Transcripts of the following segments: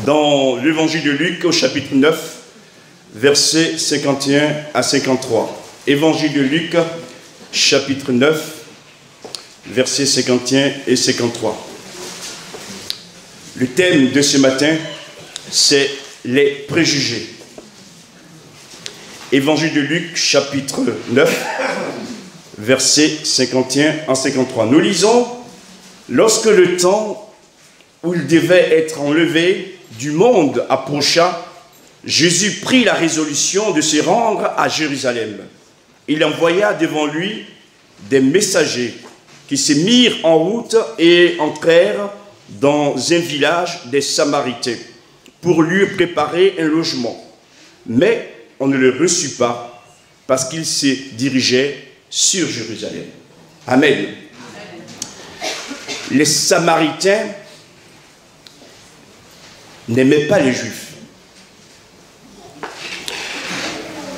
dans l'évangile de Luc au chapitre 9, versets 51 à 53. Évangile de Luc, chapitre 9, versets 51 et 53. Le thème de ce matin, c'est les préjugés. Évangile de Luc, chapitre 9, versets 51 à 53. Nous lisons: lorsque le temps où il devait être enlevé du monde approcha, Jésus prit la résolution de se rendre à Jérusalem. Il envoya devant lui des messagers qui se mirent en route et entrèrent dans un village des Samaritains pour lui préparer un logement. Mais on ne le reçut pas parce qu'il se dirigeait sur Jérusalem. Amen. Amen. Les Samaritains n'aimaient pas les Juifs.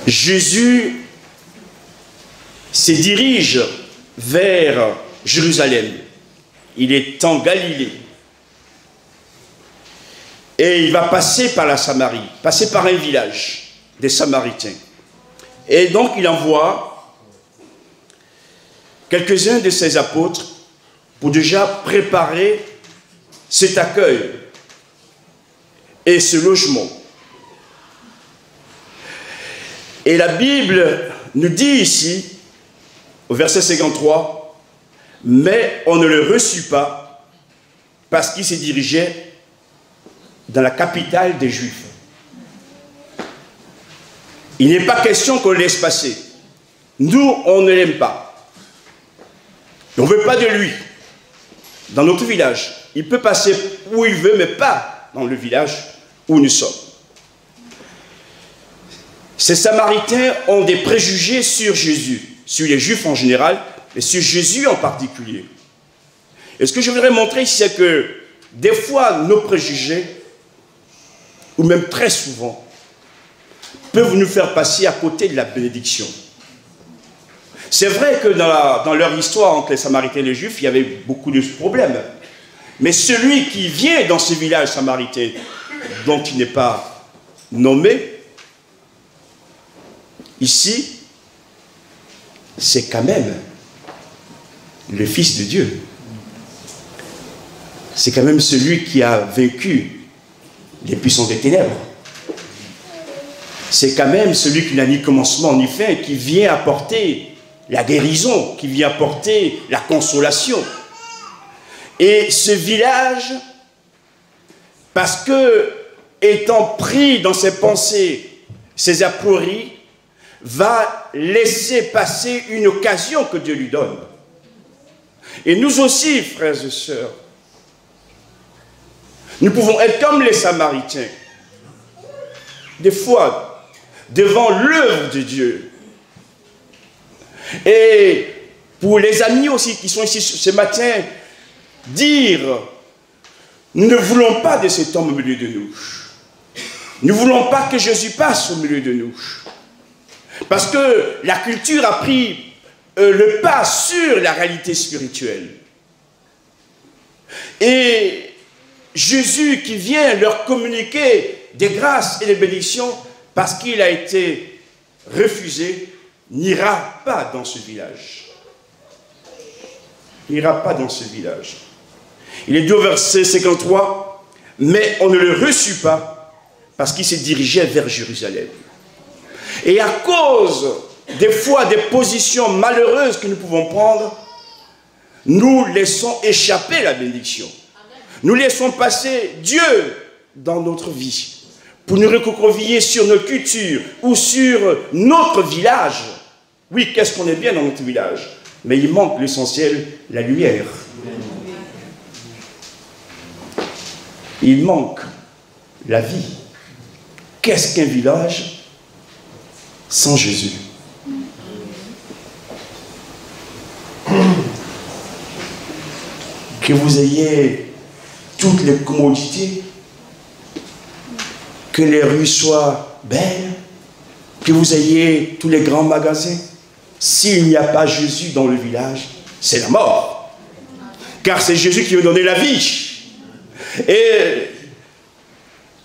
Jésus se dirige vers Jérusalem. Il est en Galilée. Et il va passer par la Samarie, passer par un village des Samaritains. Et donc il envoie quelques-uns de ses apôtres pour déjà préparer cet accueil et ce logement. Et la Bible nous dit ici, au verset 53, « Mais on ne le reçut pas parce qu'il se dirigeait dans la capitale des Juifs. » Il n'est pas question qu'on le laisse passer. Nous, on ne l'aime pas. On ne veut pas de lui. Dans notre village, il peut passer où il veut, mais pas dans le village où nous sommes. Ces Samaritains ont des préjugés sur Jésus, sur les Juifs en général, mais sur Jésus en particulier. Et ce que je voudrais montrer ici, c'est que des fois, nos préjugés, ou même très souvent, peuvent nous faire passer à côté de la bénédiction. C'est vrai que dans leur histoire entre les Samaritains et les Juifs, il y avait beaucoup de problèmes. Mais celui qui vient dans ce village samaritain, dont il n'est pas nommé, ici, c'est quand même le Fils de Dieu. C'est quand même celui qui a vaincu les puissances des ténèbres. C'est quand même celui qui n'a ni commencement ni fin, qui vient apporter la guérison, qui vient apporter la consolation. Et ce village, parce que, étant pris dans ses pensées, ses apories, va laisser passer une occasion que Dieu lui donne. Et nous aussi, frères et sœurs, nous pouvons être comme les Samaritains. Des fois, devant l'œuvre de Dieu. Et pour les amis aussi qui sont ici ce matin, dire, nous ne voulons pas de cet homme au milieu de nous. Nous ne voulons pas que Jésus passe au milieu de nous. Parce que la culture a pris le pas sur la réalité spirituelle. Et Jésus qui vient leur communiquer des grâces et des bénédictions parce qu'il a été refusé, n'ira pas dans ce village. Il n'ira pas dans ce village. Il est dit au verset 53, « Mais on ne le reçut pas parce qu'il se dirigeait vers Jérusalem. » Et à cause des fois des positions malheureuses que nous pouvons prendre, nous laissons échapper la bénédiction. Nous laissons passer Dieu dans notre vie pour nous recroqueviller sur notre culture ou sur notre village. Oui, qu'est-ce qu'on est bien dans notre village, mais il manque l'essentiel, la lumière. Il manque la vie. Qu'est-ce qu'un village sans Jésus? Que vous ayez toutes les commodités, que les rues soient belles, que vous ayez tous les grands magasins. S'il n'y a pas Jésus dans le village, c'est la mort. Car c'est Jésus qui veut donner la vie. Et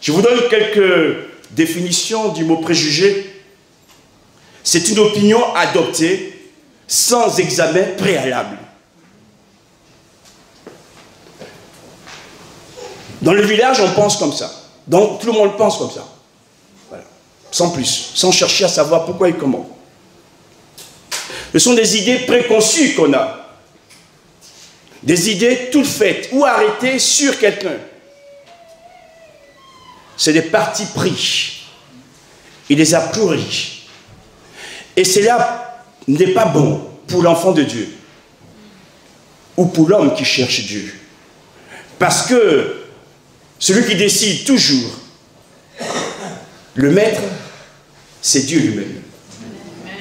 Je vous donne quelques définitions du mot préjugé. C'est une opinion adoptée sans examen préalable. Dans le village, on pense comme ça. Donc, tout le monde pense comme ça. Voilà. Sans plus, sans chercher à savoir pourquoi et comment. Ce sont des idées préconçues qu'on a. Des idées toutes faites ou arrêtées sur quelqu'un. C'est des partis pris. Et des a priori. Et cela n'est pas bon pour l'enfant de Dieu. Ou pour l'homme qui cherche Dieu. Parce que celui qui décide toujours, le maître, c'est Dieu lui-même.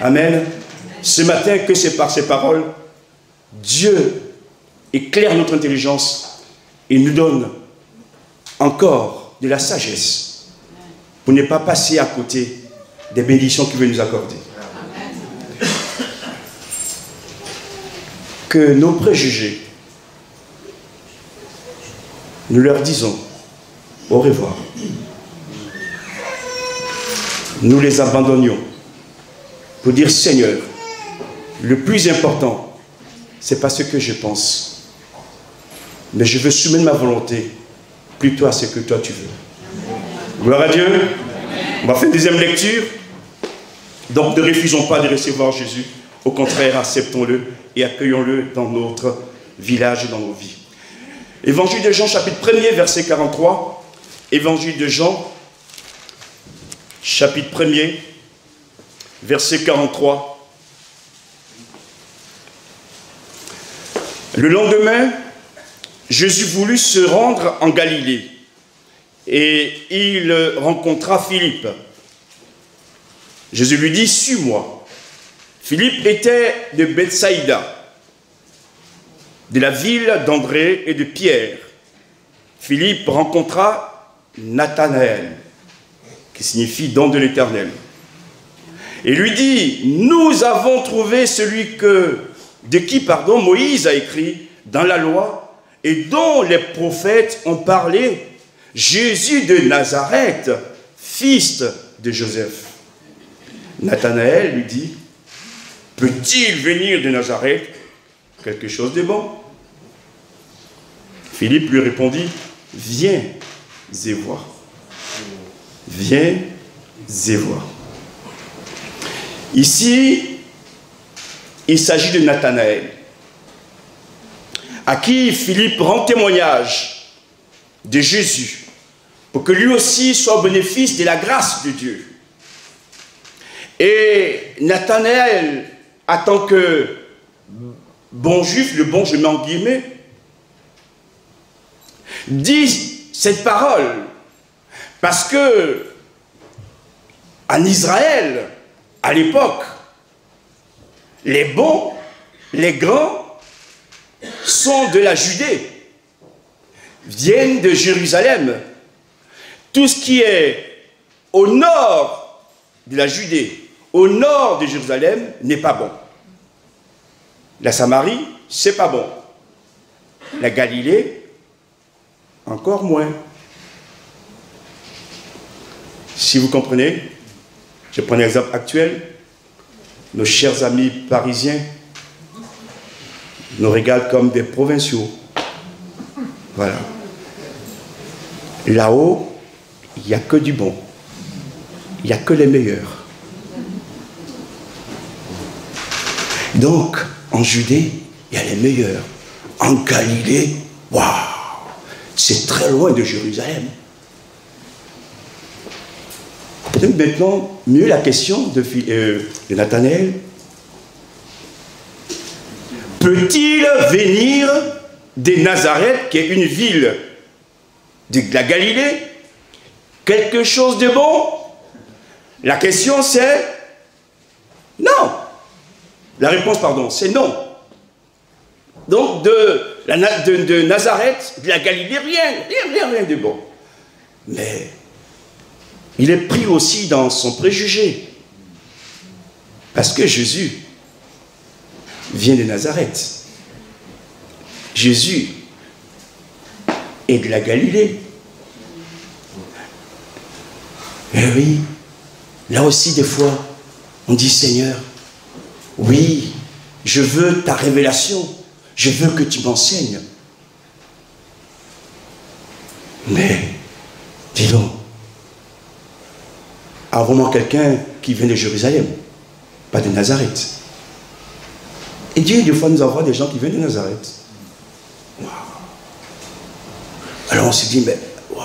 Amen. Ce matin, que c'est par ces paroles, Dieu éclaire notre intelligence et nous donne encore de la sagesse pour ne pas passer à côté des bénédictions qu'il veut nous accorder. Que nos préjugés, nous leur disons au revoir. Nous les abandonnions pour dire Seigneur, le plus important, c'est pas ce que je pense, mais je veux soumettre ma volonté plutôt à ce que toi tu veux. Gloire à Dieu. On va faire une deuxième lecture. Donc ne refusons pas de recevoir Jésus. Au contraire, acceptons-le et accueillons-le dans notre village et dans nos vies. Évangile de Jean, chapitre 1er, verset 43. Évangile de Jean, chapitre 1er, verset 43. Le lendemain, Jésus voulut se rendre en Galilée et il rencontra Philippe. Jésus lui dit, suis-moi. Philippe était de Bethsaïda, de la ville d'André et de Pierre. Philippe rencontra Nathanaël, qui signifie don de l'Éternel, et lui dit, nous avons trouvé celui de qui Moïse a écrit dans la loi et dont les prophètes ont parlé, Jésus de Nazareth, fils de Joseph. Nathanaël lui dit, peut-il venir de Nazareth quelque chose de bon? Philippe lui répondit, viens et vois. Viens et vois. Ici, il s'agit de Nathanaël, à qui Philippe rend témoignage de Jésus, pour que lui aussi soit au bénéfice de la grâce de Dieu. Et Nathanaël, en tant que bon juif, le bon je mets en guillemets, dit cette parole, parce que en Israël, à l'époque, les bons, les grands, sont de la Judée, viennent de Jérusalem. Tout ce qui est au nord de la Judée, au nord de Jérusalem, n'est pas bon. La Samarie, c'est pas bon. La Galilée, encore moins. Si vous comprenez, je prends un exemple actuel. Nos chers amis parisiens nous regardent comme des provinciaux. Voilà. Là-haut, il n'y a que du bon. Il n'y a que les meilleurs. Donc, en Judée, il y a les meilleurs. En Galilée, waouh, c'est très loin de Jérusalem. Donc maintenant, mieux la question de Nathanaël. Peut-il venir de Nazareth, qui est une ville de la Galilée, quelque chose de bon? La question c'est non. La réponse, pardon, c'est non. Donc de Nazareth, de la Galilée, rien de bon. Mais il est pris aussi dans son préjugé. Parce que Jésus vient de Nazareth. Jésus est de la Galilée. Eh oui, là aussi des fois, on dit Seigneur, oui, je veux ta révélation, je veux que tu m'enseignes. Mais, dis donc, a vraiment quelqu'un qui vient de Jérusalem, pas de Nazareth. Et Dieu, des fois, nous envoie des gens qui viennent de Nazareth. Wow. Alors on se dit, mais wow,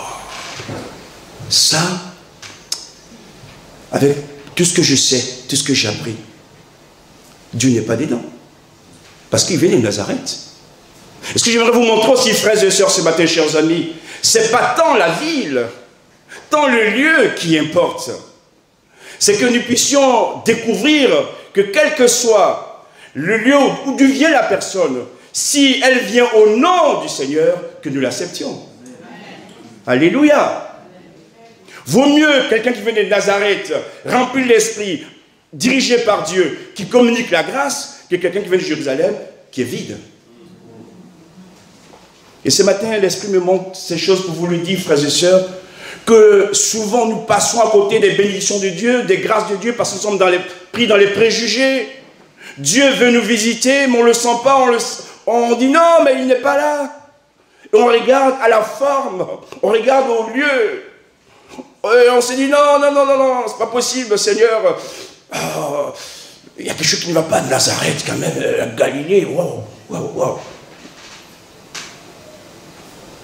ça, avec tout ce que je sais, tout ce que j'ai appris, Dieu n'est pas dedans. Parce qu'il vient de Nazareth. Et ce que j'aimerais vous montrer aussi, frères et sœurs, ce matin, chers amis, c'est pas tant la ville, tant le lieu qui importe. C'est que nous puissions découvrir que quel que soit le lieu où vient la personne, si elle vient au nom du Seigneur, que nous l'acceptions. Alléluia. Vaut mieux quelqu'un qui vient de Nazareth, rempli de l'esprit, dirigé par Dieu, qui communique la grâce, que quelqu'un qui vient de Jérusalem, qui est vide. Et ce matin, l'Esprit me montre ces choses pour vous le dire, frères et sœurs, que souvent nous passons à côté des bénédictions de Dieu, des grâces de Dieu, parce que nous sommes pris dans les préjugés. Dieu veut nous visiter, mais on ne le sent pas, on dit non, mais il n'est pas là. Et on regarde à la forme, on regarde au lieu. Et on se dit non, non, non, non, non, c'est pas possible, Seigneur. Oh, il y a quelque chose qui ne va pas de Nazareth quand même, la Galilée, wow, wow, wow.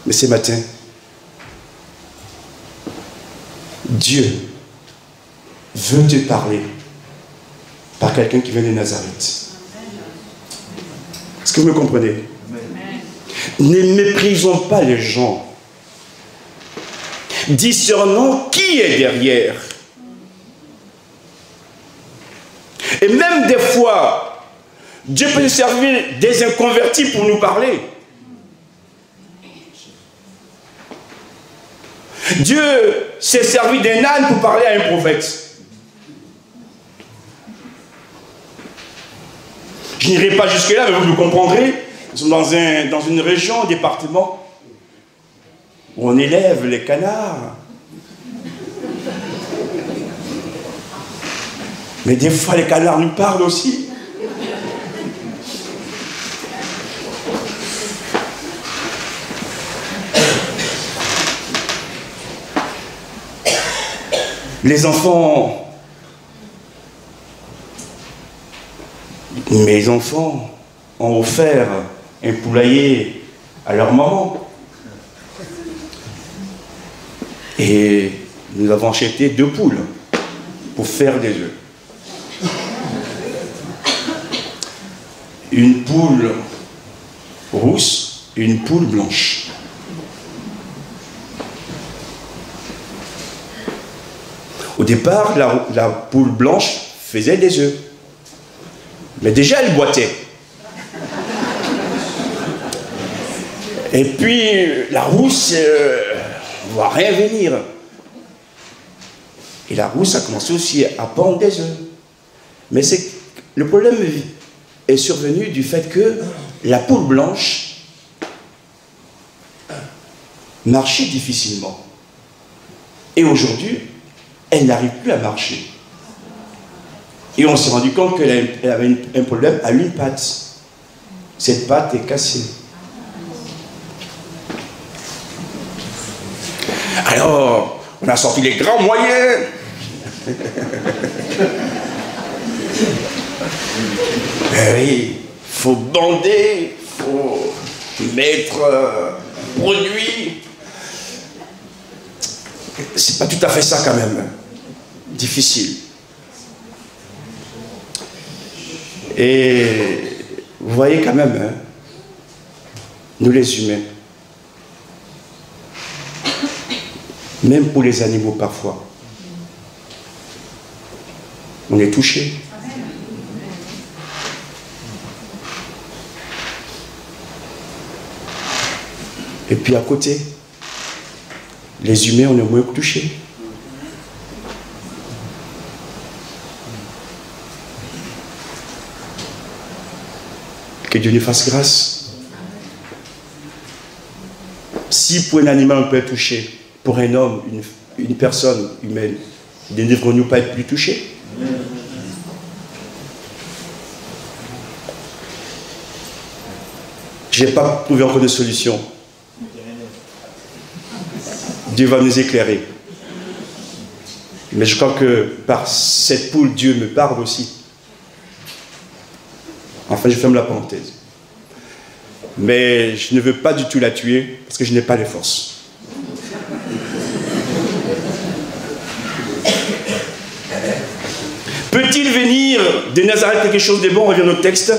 Mais ce matin, Dieu veut te parler par quelqu'un qui vient de Nazareth. Est-ce que vous me comprenez? Ne méprisons pas les gens. Discernons qui est derrière. Et même des fois, Dieu peut nous servir des inconvertis pour nous parler. Dieu s'est servi d'un âne pour parler à un prophète. Je n'irai pas jusque-là, mais vous me comprendrez. Nous sommes dans une région, un département, où on élève les canards. Mais des fois, les canards nous parlent aussi. Les enfants, mes enfants ont offert un poulailler à leur maman. Et nous avons acheté 2 poules pour faire des œufs. Une poule rousse et une poule blanche. Au départ, la poule blanche faisait des œufs. Mais déjà, elle boitait. Et puis, la rousse ne voit rien venir. Et la rousse a commencé aussi à pondre des œufs. Mais le problème est survenu du fait que la poule blanche marchait difficilement. Et aujourd'hui, elle n'arrive plus à marcher. Et on s'est rendu compte qu'elle avait un problème à une patte. Cette patte est cassée. Alors, on a sorti les grands moyens. Oui, il faut bander, il faut mettre produit. C'est pas tout à fait ça quand même. Difficile. Et vous voyez quand même, hein, nous les humains, même pour les animaux parfois, on est touchés. Et puis à côté, les humains, on est moins touchés. Que Dieu nous fasse grâce. Si pour un animal on peut être touché, pour un homme, une personne humaine, ne devrions-nous pas être plus touchés? Je n'ai pas trouvé encore de solution. Dieu va nous éclairer. Mais je crois que par cette poule, Dieu me parle aussi. Enfin, je ferme la parenthèse. Mais je ne veux pas du tout la tuer parce que je n'ai pas les forces. Peut-il venir de Nazareth quelque chose de bon? On revient au texte.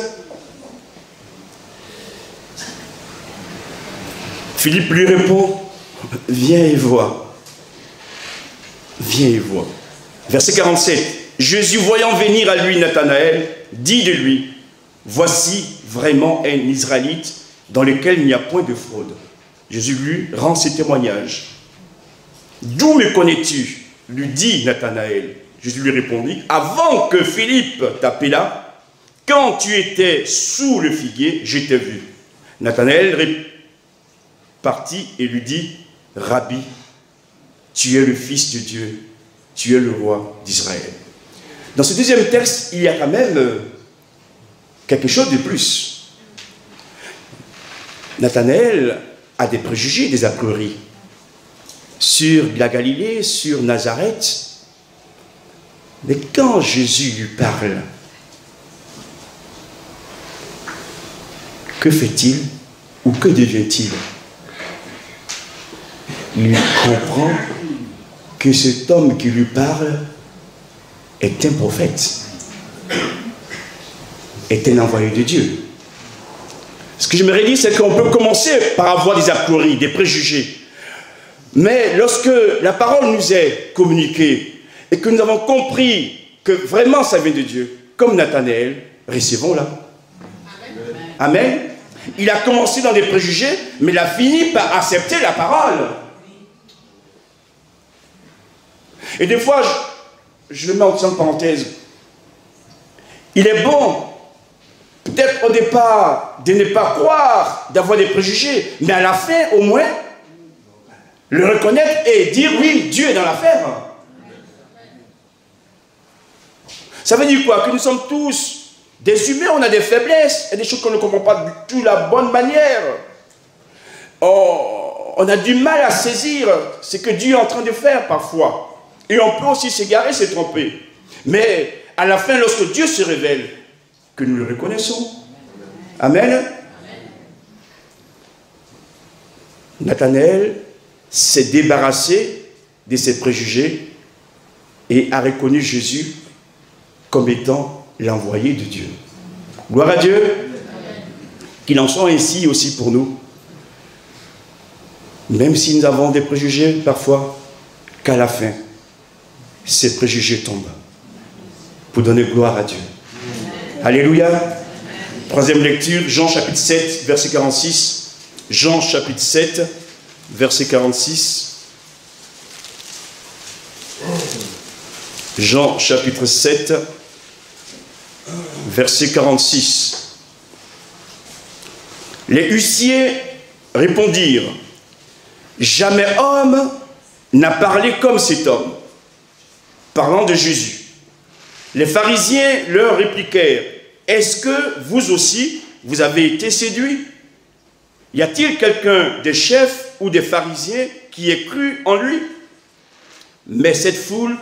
Philippe lui répond, viens et vois. Viens et vois. Verset 47. Jésus, voyant venir à lui Nathanaël, dit de lui, voici vraiment un Israélite dans lequel il n'y a point de fraude. Jésus lui rend ses témoignages. D'où me connais-tu? Lui dit Nathanaël. Jésus lui répondit, avant que Philippe t'appelât, quand tu étais sous le figuier, je t'ai vu. Nathanaël partit et lui dit, Rabbi, tu es le Fils de Dieu, tu es le roi d'Israël. Dans ce deuxième texte, il y a quand même quelque chose de plus. Nathanaël a des préjugés, des a priori sur la Galilée, sur Nazareth. Mais quand Jésus lui parle, que fait-il ou que devient-il? Il comprend que cet homme qui lui parle est un prophète, est un envoyé de Dieu. Ce que j'aimerais dire, c'est qu'on peut commencer par avoir des a priori, des préjugés. Mais lorsque la parole nous est communiquée et que nous avons compris que vraiment ça vient de Dieu, comme Nathanaël, recevons-la. Amen. Amen. Il a commencé dans des préjugés, mais il a fini par accepter la parole. Et des fois, je le mets en parenthèse, il est bon, peut-être au départ, de ne pas croire, d'avoir des préjugés, mais à la fin, au moins, le reconnaître et dire oui, Dieu est dans l'affaire. Ça veut dire quoi? Que nous sommes tous des humains, on a des faiblesses, et des choses qu'on ne comprend pas du tout de la bonne manière. On a du mal à saisir ce que Dieu est en train de faire parfois. Et on peut aussi s'égarer, se tromper. Mais à la fin, lorsque Dieu se révèle, que nous le reconnaissons. Amen. Nathanaël s'est débarrassé de ses préjugés et a reconnu Jésus comme étant l'envoyé de Dieu. Gloire à Dieu. Qu'il en soit ainsi aussi pour nous. Même si nous avons des préjugés parfois, qu'à la fin, ces préjugés tombent pour donner gloire à Dieu. Alléluia. Troisième lecture, Jean chapitre 7, verset 46. Jean chapitre 7, verset 46. Jean chapitre 7, verset 46. Les huissiers répondirent, jamais homme n'a parlé comme cet homme, parlant de Jésus. Les pharisiens leur répliquèrent, est-ce que vous aussi, vous avez été séduits? Y a-t-il quelqu'un des chefs ou des pharisiens qui ait cru en lui? Mais cette foule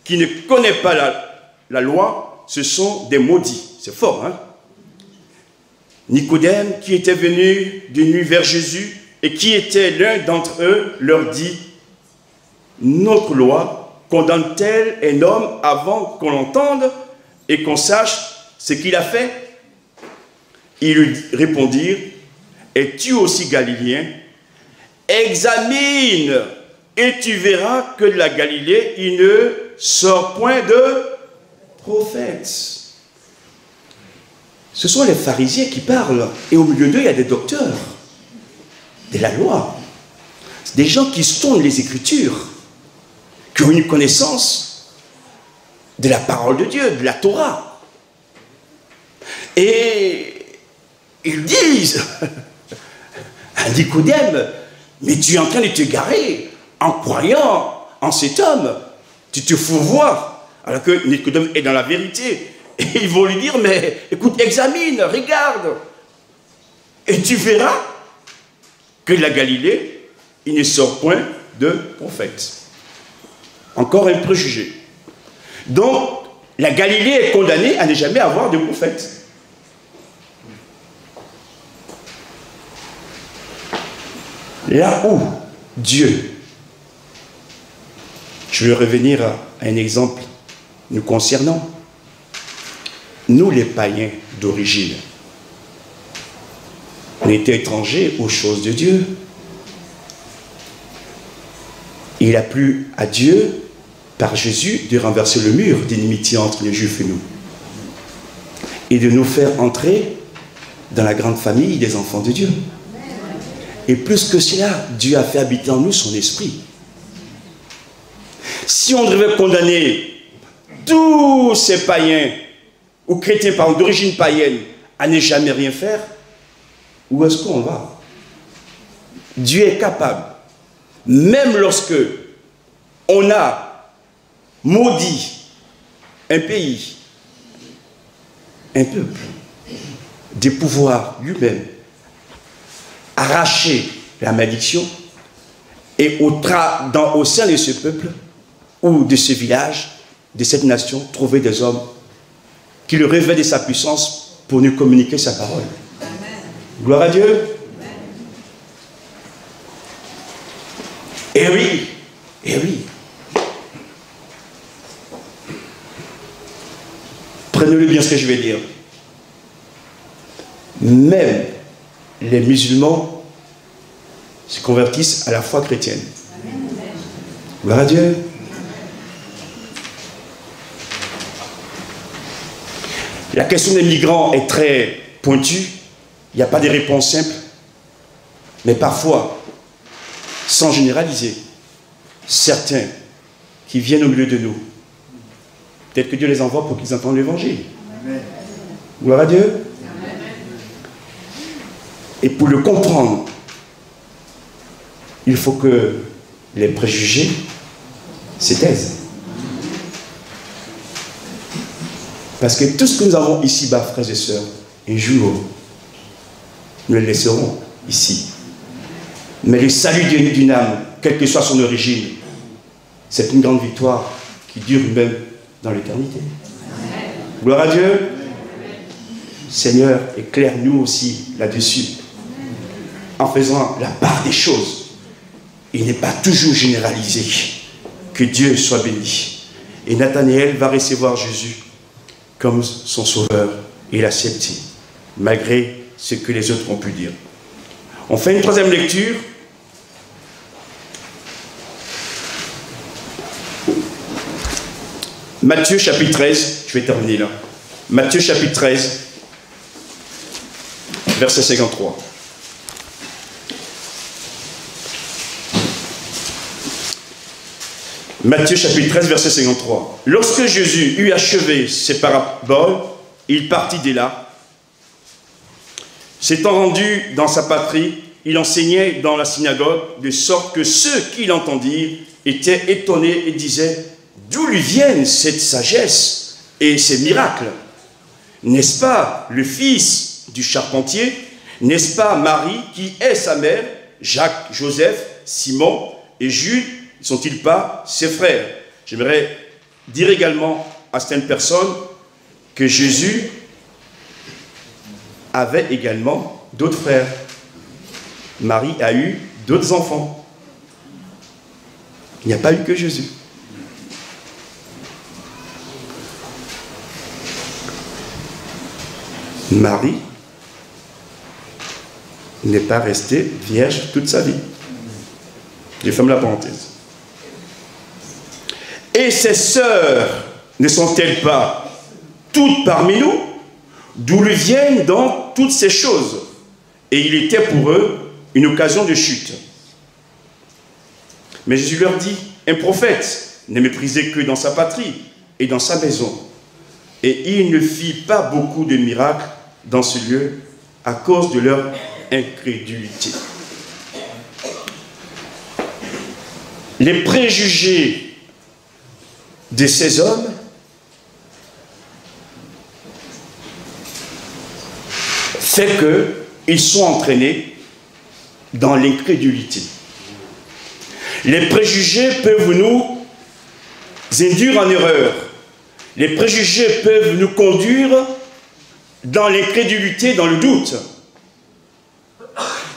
qui ne connaît pas la loi, ce sont des maudits. C'est fort, hein? Nicodème, qui était venu de nuit vers Jésus et qui était l'un d'entre eux, leur dit, notre loi condamne-t-elle un homme avant qu'on l'entende et qu'on sache ce qu'il a fait? Ils lui répondirent, es-tu aussi galiléen? Examine et tu verras que de la Galilée, il ne sort point de prophète. Ce sont les pharisiens qui parlent, et au milieu d'eux, il y a des docteurs de la loi. Des gens qui sondent les Écritures, qui ont une connaissance de la parole de Dieu, de la Torah. Et ils disent à Nicodème, mais tu es en train de te garer en croyant en cet homme, tu te fourvoies, alors que Nicodème est dans la vérité. Et ils vont lui dire, mais écoute, examine, regarde. Et tu verras que la Galilée, il ne sort point de prophète. Encore un préjugé. Donc, la Galilée est condamnée à ne jamais avoir de prophète. Là où Dieu, je vais revenir à un exemple nous concernant, nous les païens d'origine, on était étrangers aux choses de Dieu. Il a plu à Dieu, par Jésus, de renverser le mur d'inimitié entre les Juifs et nous, et de nous faire entrer dans la grande famille des enfants de Dieu. Et plus que cela, Dieu a fait habiter en nous son esprit. Si on devait condamner tous ces païens, ou chrétiens d'origine païenne, à ne jamais rien faire, où est-ce qu'on va? Dieu est capable, même lorsque on a maudit un pays, un peuple, des pouvoirs lui-même, arracher la malédiction, et au sein de ce peuple, ou de ce village, de cette nation, trouver des hommes qui le révèlent de sa puissance pour nous communiquer sa parole. Amen. Gloire à Dieu. Amen. Et oui, et oui. Prenez-le bien ce que je vais dire. Même les musulmans se convertissent à la foi chrétienne. Amen. Gloire à Dieu. La question des migrants est très pointue. Il n'y a pas de réponse simple. Mais parfois, sans généraliser, certains qui viennent au milieu de nous, peut-être que Dieu les envoie pour qu'ils entendent l'évangile. Gloire à Dieu. Amen. Et pour le comprendre, il faut que les préjugés se taisent. Parce que tout ce que nous avons ici-bas, frères et sœurs, un jour, nous le laisserons ici. Mais le salut d'une âme, quelle que soit son origine, c'est une grande victoire qui dure même dans l'éternité. Gloire à Dieu. Amen. Seigneur, éclaire-nous aussi là-dessus, en faisant la part des choses. Il n'est pas toujours généralisé. Que Dieu soit béni. Et Nathanaël va recevoir Jésus comme son sauveur, et il accepte, malgré ce que les autres ont pu dire. On fait une troisième lecture. Matthieu chapitre 13, je vais terminer là. Matthieu chapitre 13, verset 53. Matthieu chapitre 13, verset 53. Lorsque Jésus eut achevé ses paraboles, il partit de là. S'étant rendu dans sa patrie, il enseignait dans la synagogue, de sorte que ceux qui l'entendirent étaient étonnés et disaient « D'où lui viennent cette sagesse et ces miracles? N'est-ce pas le fils du charpentier? N'est-ce pas Marie qui est sa mère, Jacques, Joseph, Simon et Jude? Ne sont-ils pas ses frères ?» J'aimerais dire également à certaines personnes que Jésus avait également d'autres frères. Marie a eu d'autres enfants. Il n'y a pas eu que Jésus. Marie n'est pas restée vierge toute sa vie. Je ferme la parenthèse. Et ses sœurs ne sont-elles pas toutes parmi nous? D'où lui viennent donc toutes ces choses? Et il était pour eux une occasion de chute. Mais Jésus leur dit, un prophète n'est méprisé que dans sa patrie et dans sa maison. Et il ne fit pas beaucoup de miracles dans ce lieu à cause de leur incrédulité. les préjugés de ces hommes fait qu'ils sont entraînés dans l'incrédulité. Les préjugés peuvent nous induire en erreur. Les préjugés peuvent nous conduire dans l'incrédulité, dans le doute.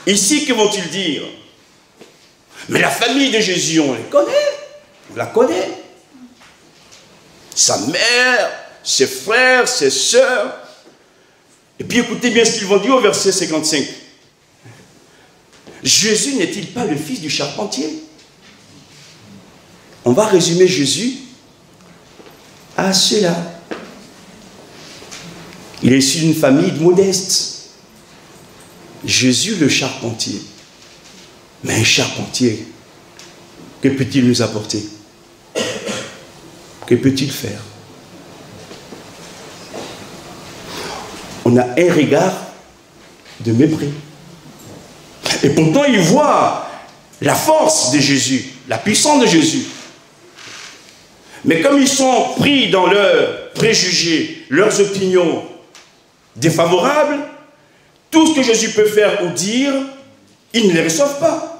Ici, que vont-ils dire? Mais la famille de Jésus, on les connaît, on la connaît. Sa mère, ses frères, ses sœurs. Et puis écoutez bien ce qu'ils vont dire au verset 55. Jésus n'est-il pas le fils du charpentier? On va résumer Jésus à cela. Il est issu d'une famille modeste. Jésus le charpentier. Mais un charpentier, que peut-il nous apporter? Que peut-il faire? On a un regard de mépris. Et pourtant, il voit la force de Jésus, la puissance de Jésus. Mais comme ils sont pris dans leurs préjugés, leurs opinions défavorables, tout ce que Jésus peut faire ou dire, ils ne les reçoivent pas.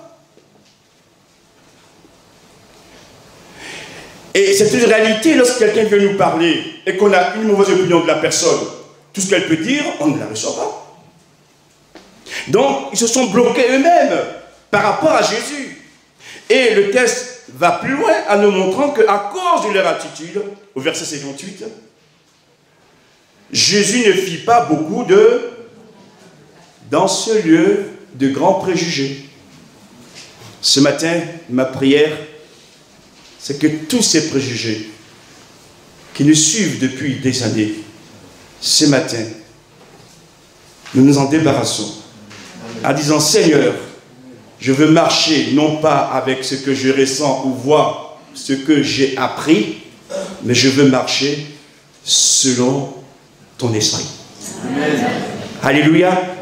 Et c'est une réalité lorsque quelqu'un vient nous parler et qu'on a une mauvaise opinion de la personne. Tout ce qu'elle peut dire, on ne la reçoit pas. Donc, ils se sont bloqués eux-mêmes par rapport à Jésus. Et le texte va plus loin en nous montrant qu'à cause de leur attitude, au verset 58, Jésus ne fit pas beaucoup dans ce lieu de grands préjugés. Ce matin, ma prière, c'est que tous ces préjugés qui nous suivent depuis des années, ce matin, nous nous en débarrassons en disant, Seigneur, je veux marcher non pas avec ce que je ressens ou vois, ce que j'ai appris, mais je veux marcher selon ton esprit. Amen. Alléluia.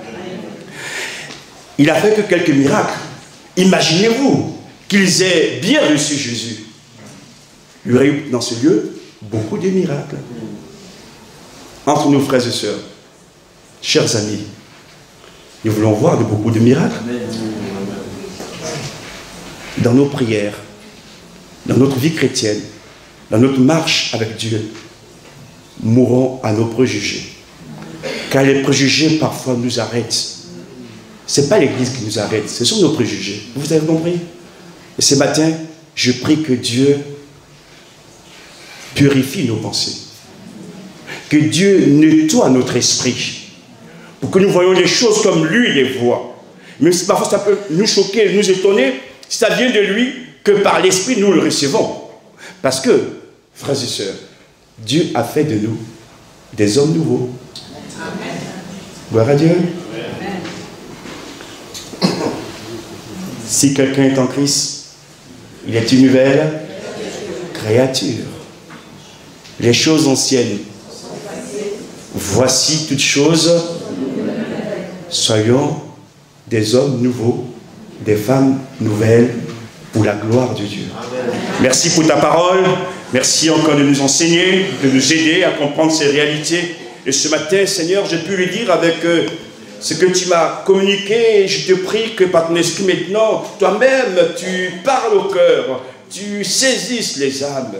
Il a fait que quelques miracles. Imaginez-vous qu'ils aient bien reçu Jésus. Il y aurait eu dans ce lieu beaucoup de miracles. Entre nos frères et sœurs, chers amis, nous voulons voir beaucoup de miracles. Dans nos prières, dans notre vie chrétienne, dans notre marche avec Dieu, mourons à nos préjugés. Car les préjugés parfois nous arrêtent. Ce n'est pas l'Église qui nous arrête, ce sont nos préjugés. Vous avez compris? Et ce matin, je prie que Dieu purifie nos pensées. Que Dieu nettoie notre esprit. Pour que nous voyions les choses comme lui les voit. Même si parfois ça peut nous choquer, nous étonner, ça vient de lui que par l'esprit nous le recevons. Parce que, frères et sœurs, Dieu a fait de nous des hommes nouveaux. Amen. Gloire à Dieu. Amen. Si quelqu'un est en Christ, il est une nouvelle créature. Les choses anciennes, voici toutes choses, soyons des hommes nouveaux, des femmes nouvelles, pour la gloire de Dieu. Amen. Merci pour ta parole, merci encore de nous enseigner, de nous aider à comprendre ces réalités. Et ce matin, Seigneur, j'ai pu le dire avec ce que tu m'as communiqué, et je te prie que par ton esprit maintenant, toi-même, tu parles au cœur, tu saisisses les âmes.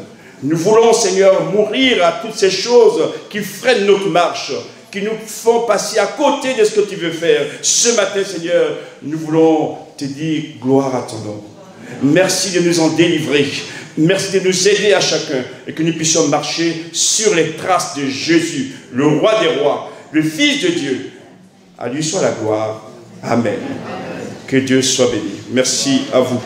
Nous voulons, Seigneur, mourir à toutes ces choses qui freinent notre marche, qui nous font passer à côté de ce que tu veux faire. Ce matin, Seigneur, nous voulons te dire gloire à ton nom. Merci de nous en délivrer. Merci de nous aider à chacun et que nous puissions marcher sur les traces de Jésus, le roi des rois, le Fils de Dieu. À lui soit la gloire. Amen. Que Dieu soit béni. Merci à vous.